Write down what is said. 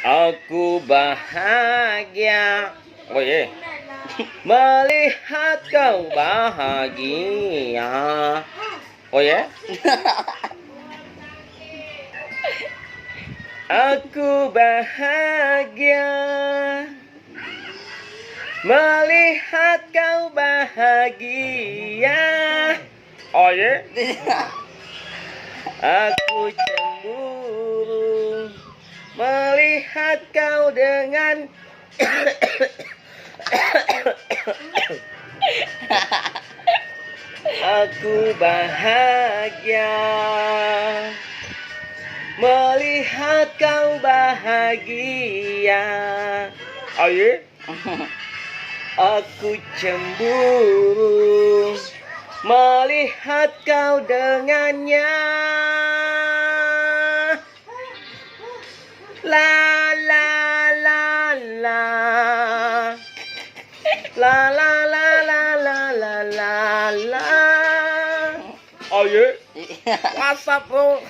Aku bahagia. Oh ye. Melihat kau bahagia. Oh ya. Aku bahagia melihat kau bahagia. Oh ya. Aku cemburu melihat kau dengan Aku bahagia melihat kau bahagia. Ayo. Aku cemburu melihat kau dengannya. La la la la. La la la la la la la la. Oh yeah. WhatsApp bro.